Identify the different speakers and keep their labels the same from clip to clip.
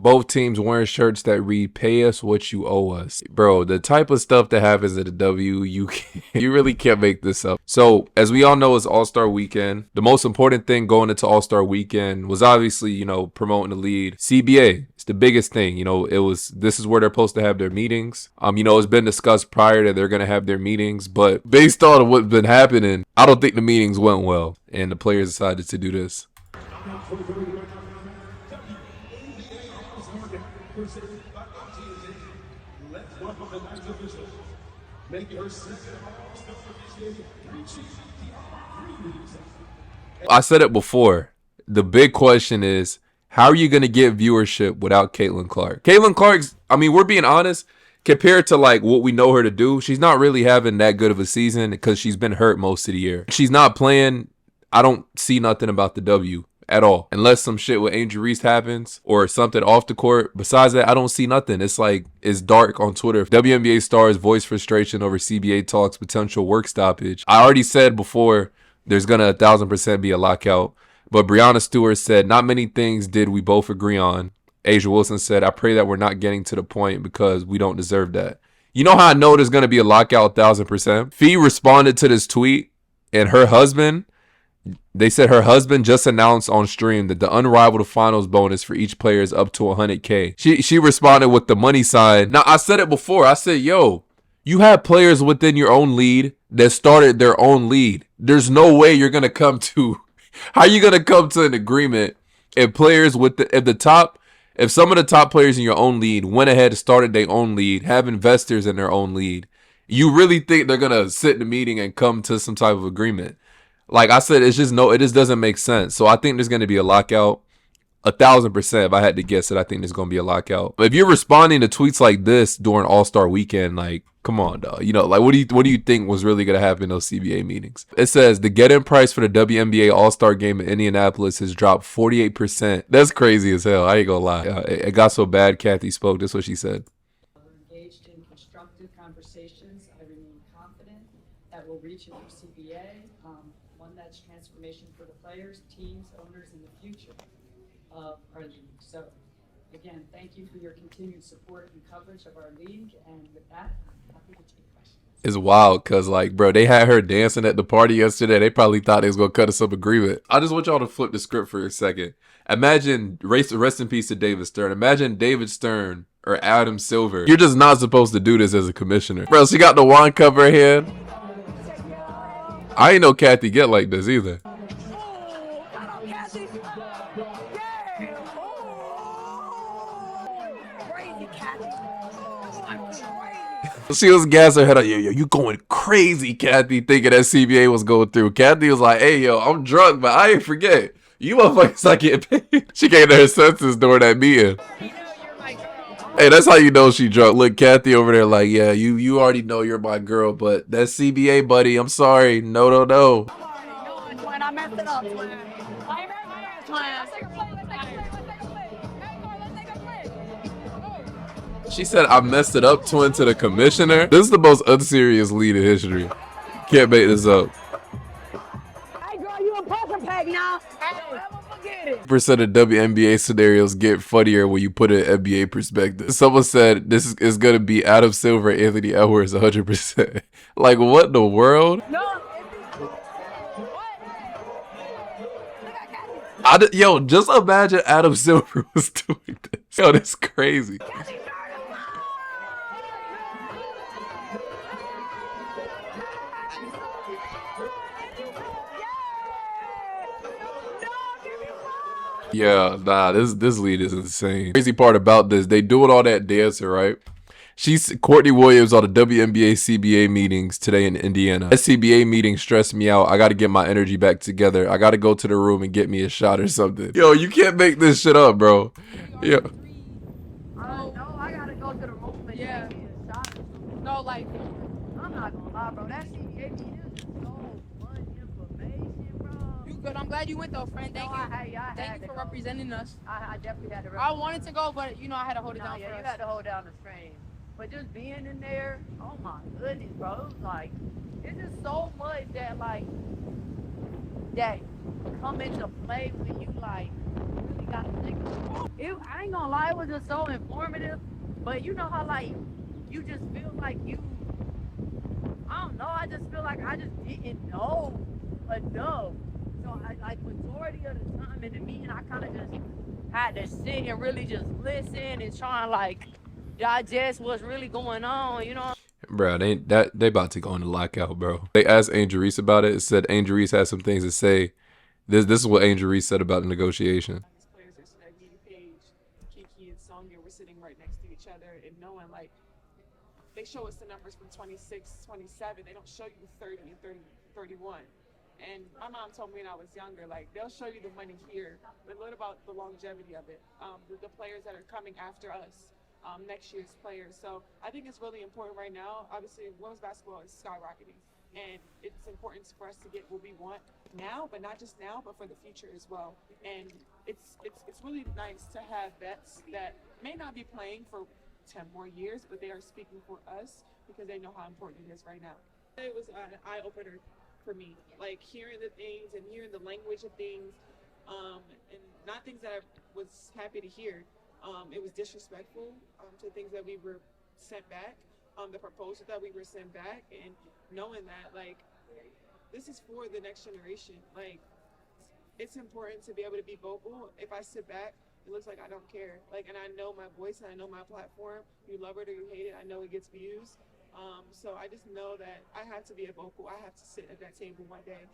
Speaker 1: both teams wearing shirts that read "Pay us what you owe us." Bro, the type of stuff that happens at the W, you really can't make this up. So, as we all know, it's All-Star Weekend. The most important thing going into All-Star Weekend was obviously, promoting the lead. CBA, it's the biggest thing. This is where they're supposed to have their meetings. It's been discussed prior that they're going to have their meetings, but based on what's been happening, I don't think the meetings went well, and the players decided to do this. I said it before. The big question is, how are you going to get viewership without Caitlin Clark? Caitlin Clark's, we're being honest, compared to like what we know her to do, she's not really having that good of a season because she's been hurt most of the year. She's not playing. I don't see nothing about the W at all. Unless some shit with Angel Reese happens or something off the court. Besides that, I don't see nothing. It's like, it's dark on Twitter. WNBA stars voice frustration over CBA talks potential work stoppage. I already said before, there's going to 1,000% be a lockout. But Breann Stewart said, not many things did we both agree on. Asia Wilson said, I pray that we're not getting to the point because we don't deserve that. You know how I know there's going to be a lockout 1,000%? Fee responded to this tweet, and her husband, they said her husband just announced on stream that the unrivaled finals bonus for each player is up to 100K. She responded with the money sign. Now, I said it before. I said, yo, you have players within your own lead that started their own lead. There's no way you're going to come to, how are you going to come to an agreement if players with if some of the top players in your own lead went ahead and started their own lead, have investors in their own lead, you really think they're going to sit in a meeting and come to some type of agreement? Like I said, it just doesn't make sense. So I think there's going to be a lockout. 1,000%. If I had to guess it, I think there's going to be a lockout. But if you're responding to tweets like this during All-Star Weekend, like, come on, dog. What do you think was really going to happen in those CBA meetings? It says the get-in price for the WNBA All-Star game in Indianapolis has dropped 48%. That's crazy as hell. I ain't gonna lie. It got so bad, Cathy spoke. This is what she said.
Speaker 2: We're engaged in constructive conversations. I remain confident that we'll reach a new CBA, one that's transformation for the players, teams, owners, and the future of our league. So, again, thank you for your continued support and coverage of our league. And with that, I'm happy to take questions.
Speaker 1: It's wild because, like, bro, they had her dancing at the party yesterday. They probably thought they was going to cut us some agreement. I just want y'all to flip the script for a second. Imagine, rest in peace to David Stern. Imagine David Stern or Adam Silver. You're just not supposed to do this as a commissioner. Bro, she got the wine cup in her hand. I ain't know Cathy get like this either. She was gassing her head up. Yo, you going crazy, Cathy, thinking that CBA was going through. Cathy was like, hey, yo, I'm drunk, but I ain't forget. You motherfuckers not getting paid. She came to her senses during that meeting. Hey, that's how you know she drunk. Look, Cathy over there like, yeah, you already know you're my girl, but that CBA, buddy, I'm sorry. No.
Speaker 3: I messed it up,
Speaker 1: She said, I messed it up, twin, to the commissioner. This is the most unserious lead in history. Can't make this up.
Speaker 3: Hey, girl, you a poker pack now. Hey, never forget it.
Speaker 1: Percent of WNBA scenarios get funnier when you put it in NBA perspective. Someone said this is going to be Adam Silver, Anthony Edwards 100%. Like, what in the world?
Speaker 3: No.
Speaker 1: Yo, just imagine Adam Silver was doing this. Yo, that's crazy. Yeah, nah, this lead is insane. Crazy part about this, they doing all that dancing, right? She's Courtney Williams on the WNBA CBA meetings today in Indiana. That CBA meeting stressed me out. I got to get my energy back together. I got to go to the room and get me a shot or something. Yo, you can't make this shit up, bro. Yeah.
Speaker 3: No, I got to go to the room and get me a shot. No, like, I'm not going to lie, bro. That CBA meeting is so much information, bro.
Speaker 4: You good. I'm glad you went, though, friend. Thank you. Thank you for representing us.
Speaker 3: I definitely had to
Speaker 4: I wanted to go, but, I had to hold it down for
Speaker 3: you
Speaker 4: us.
Speaker 3: had to hold down the strain. But just being in there, oh my goodness, bro. It was like, it's just so much that, like, that come into play when you, like, really you gotta think. I ain't gonna lie, it was just so informative. But you know how like you just feel like I don't know. I just feel like I just didn't know enough. So I like majority of the time in the meeting, I kind of just had to sit and really just listen and try and like digest what's really going on. You know.
Speaker 1: Bro, they about to go into lockout, bro. They asked Angel Reese about it. It said Angel Reese has some things to say. This is what Angel Reese said about the negotiation.
Speaker 5: These players are sitting at me, Paige, Kiki, and Sonya. We're sitting right next to each other and knowing like they show us the numbers from 26, 27. They don't show you the 30 and 30, 31. And my mom told me when I was younger, like they'll show you the money here, but what about the longevity of it? The players that are coming after us. Next year's players. So I think it's really important right now. Obviously, women's basketball is skyrocketing, and it's important for us to get what we want now, but not just now, but for the future as well. And it's really nice to have vets that may not be playing for 10 more years, but they are speaking for us because they know how important it is right now. It was an eye opener for me, like hearing the things and hearing the language of things, and not things that I was happy to hear. It was disrespectful to things that we were sent back, the proposal that we were sent back, and knowing that like this is for the next generation. Like it's important to be able to be vocal. If I sit back, it looks like I don't care. Like, and I know my voice and I know my platform. You love it or you hate it. I know it gets views. So I just know that I have to be a vocal. I have to sit at that table one day.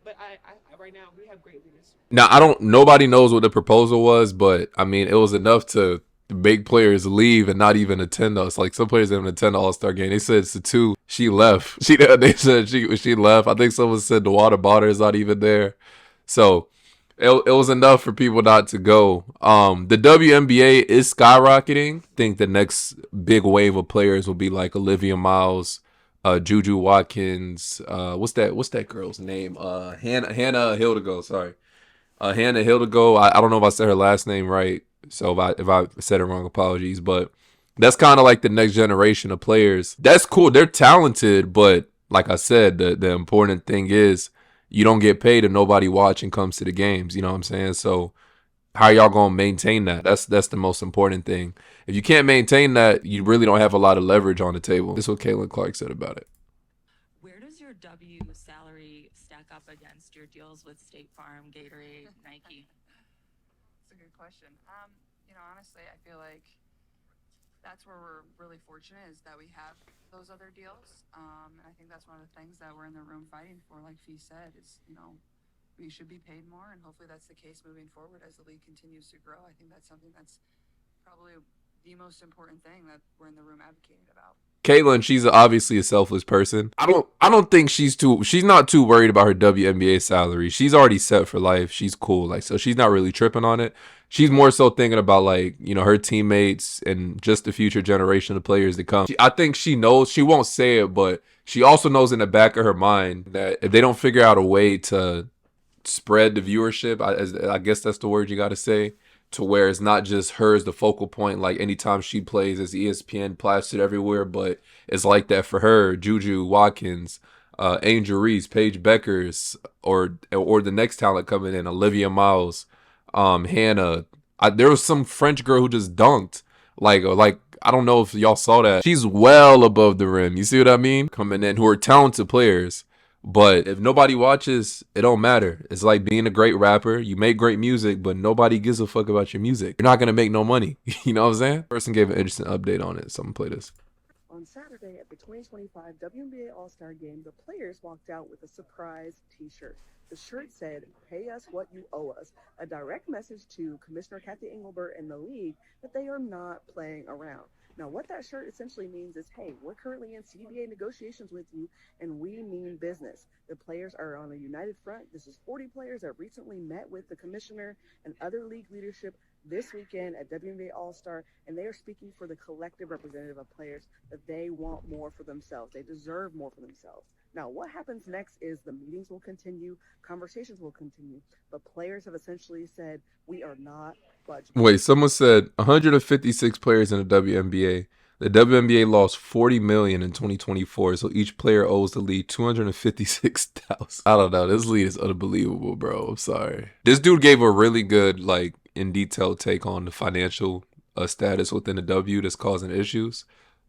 Speaker 5: But I right now we have great leaders.
Speaker 1: Now nobody knows what the proposal was, but I mean it was enough to make players leave and not even attend us. Like some players didn't attend the All-Star game. They said Satu, she left. They said she left. I think someone said the water bottle is not even there. So it was enough for people not to go. The WNBA is skyrocketing. I think the next big wave of players will be like Olivia Miles, Juju Watkins, what's that girl's name? Hannah Hildigo, sorry. Hannah Hildigo. I don't know if I said her last name right. So if I said it wrong, apologies. But that's kind of like the next generation of players. That's cool. They're talented, but like I said, the important thing is you don't get paid if nobody watching comes to the games. You know what I'm saying? So how y'all gonna maintain that? That's the most important thing. If you can't maintain that, you really don't have a lot of leverage on the table. This is what Caitlin Clark said about it.
Speaker 6: Where does your W salary stack up against your deals with State Farm, Gatorade, Nike?
Speaker 7: That's a good question. Honestly, I feel like that's where we're really fortunate is that we have those other deals. And I think that's one of the things that we're in the room fighting for, like Fee said, is, we should be paid more, and hopefully that's the case moving forward as the league continues to grow. I think that's something that's probably the most important thing that we're in the room advocating about.
Speaker 1: Caitlin, she's obviously a selfless person. I don't think she's not too worried about her WNBA salary. She's already set for life. She's cool. Like, so she's not really tripping on it. She's more so thinking about like, her teammates and just the future generation of players to come. I think she knows, she won't say it, but she also knows in the back of her mind that if they don't figure out a way to spread the viewership, I guess that's the word you got to say, to where it's not just her as the focal point, like anytime she plays as ESPN plastered everywhere, but it's like that for her, Juju Watkins, Angel Reese, Paige Beckers, or the next talent coming in, Olivia Miles, Hannah. There was some French girl who just dunked, like I don't know if y'all saw that. She's well above the rim. You see what I mean? Coming in, who are talented players. But if nobody watches, it don't matter. It's like being a great rapper. You make great music, but nobody gives a fuck about your music. You're not going to make no money. You know what I'm saying? Person gave an interesting update on it. So I'm going to play this.
Speaker 8: On Saturday at the 2025 WNBA All-Star Game, the players walked out with a surprise t-shirt. The shirt said, "Pay us what you owe us," a direct message to Commissioner Cathy Engelbert and the league that they are not playing around. Now, what that shirt essentially means is, hey, we're currently in CBA negotiations with you, and we mean business. The players are on a united front. This is 40 players that recently met with the commissioner and other league leadership this weekend at WNBA All-Star, and they are speaking for the collective representative of players that they want more for themselves. They deserve more for themselves. Now, what happens next is the meetings will continue, conversations will continue, but players have essentially said, we are not budging.
Speaker 1: Wait, someone said 156 players in the WNBA. The WNBA lost $40 million in 2024, so each player owes the league $256,000. I don't know. This league is unbelievable, bro. I'm sorry. This dude gave a really good, like, in detail take on the financial status within the W that's causing issues.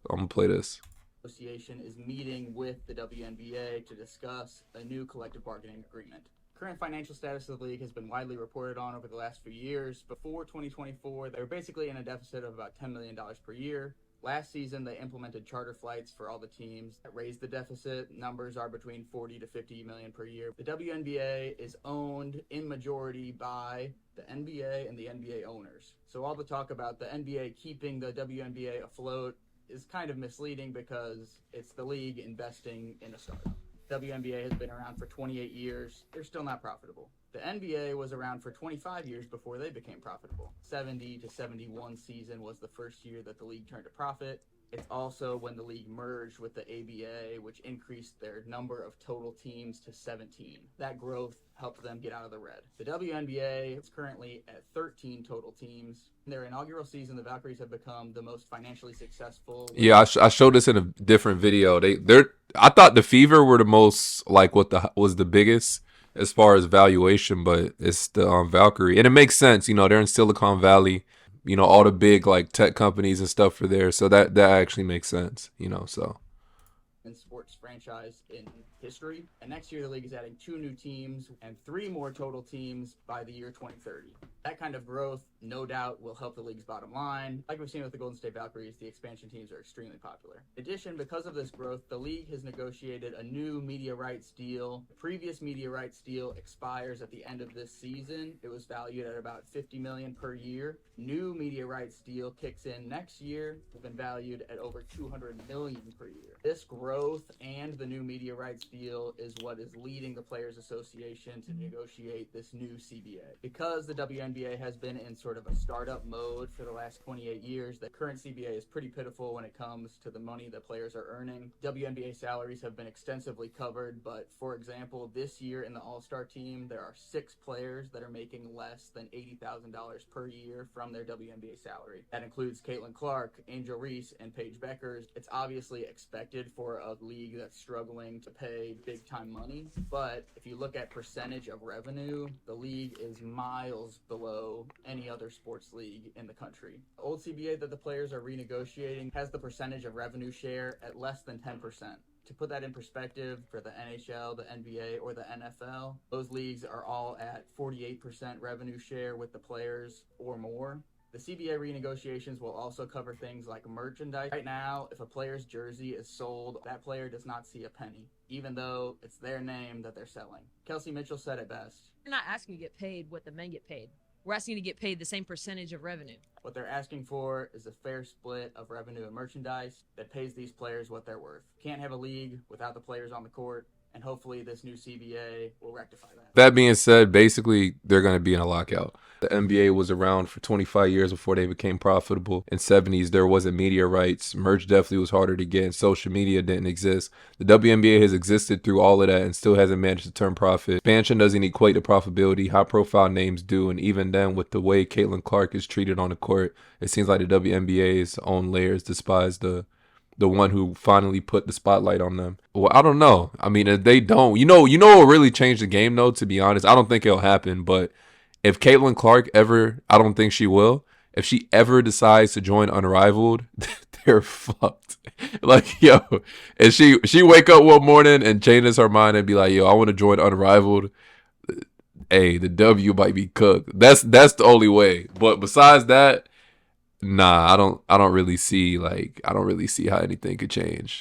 Speaker 1: I'm gonna play this.
Speaker 9: Association is meeting with the WNBA to discuss a new collective bargaining agreement. Current financial status of the league has been widely reported on over the last few years. Before 2024, they were basically in a deficit of about $10 million per year. Last season, they implemented charter flights for all the teams that raised the deficit. Numbers are between 40 to 50 million per year. The WNBA is owned in majority by the NBA and the NBA owners. So all the talk about the NBA keeping the WNBA afloat is kind of misleading because it's the league investing in a startup. WNBA has been around for 28 years. They're still not profitable. The NBA was around for 25 years before they became profitable. 70 to 71 season was the first year that the league turned a profit. It's also when the league merged with the ABA, which increased their number of total teams to 17. That growth helped them get out of the red. The WNBA is currently at 13 total teams. In their inaugural season, the Valkyries have become the most financially successful.
Speaker 1: Yeah, I showed this in a different video. I thought the Fever were the most, like, was the biggest as far as valuation, but it's the Valkyrie, and it makes sense. You know, they're in Silicon Valley. You know, all the big like tech companies and stuff are there, so that actually makes sense. You know, so.
Speaker 9: Sports franchise in history, and next year the league is adding 2 new teams and 3 more total teams by the year 2030. That kind of growth, no doubt, will help the league's bottom line. Like we've seen with the Golden State Valkyries, the expansion teams are extremely popular. In addition, because of this growth, the league has negotiated a new media rights deal. The previous media rights deal expires at the end of this season. It was valued at about $50 million per year. New media rights deal kicks in next year. It's been valued at over $200 million per year. This growth and the new media rights deal is what is leading the Players Association to negotiate this new CBA. Because the WNBA has been in sort of a startup mode for the last 28 years, the current CBA is pretty pitiful when it comes to the money that players are earning. WNBA salaries have been extensively covered, but for example, this year in the All-Star team, there are 6 players that are making less than $80,000 per year from their WNBA salary. That includes Caitlin Clark, Angel Reese, and Paige Beckers. It's obviously expected for a league that's struggling to pay big-time money, but if you look at percentage of revenue, the league is miles below any other sports league in the country. The old CBA that the players are renegotiating has the percentage of revenue share at less than 10%. To put that in perspective, for the NHL, the NBA, or the NFL, those leagues are all at 48% revenue share with the players or more. The CBA renegotiations will also cover things like merchandise. Right now, if a player's jersey is sold, that player does not see a penny, even though it's their name that they're selling. Kelsey Mitchell said it best.
Speaker 10: We're not asking you to get paid what the men get paid. We're asking you to get paid the same percentage of revenue.
Speaker 9: What they're asking for is a fair split of revenue and merchandise that pays these players what they're worth. Can't have a league without the players on the court, and hopefully this new CBA will rectify that.
Speaker 1: That being said, basically they're going to be in a lockout. The NBA was around for 25 years before they became profitable. In 70s, there wasn't media rights. Merch definitely was harder to get, and social media didn't exist. The WNBA has existed through all of that and still hasn't managed to turn profit. Expansion doesn't equate to profitability. High-profile names do, and even then, with the way Caitlin Clark is treated on the court, it seems like the WNBA's own layers despise the one who finally put the spotlight on them. Well, I don't know. I mean, if they don't, you know what will really change the game, though, to be honest? I don't think it'll happen, but if Caitlin Clark ever, I don't think she will, if she ever decides to join Unrivaled, they're fucked. Like, yo, if she wake up one morning and changes her mind and be like, yo, I want to join Unrivaled, hey, the W might be cooked. That's the only way. But besides that, nah, I don't really see how anything could change.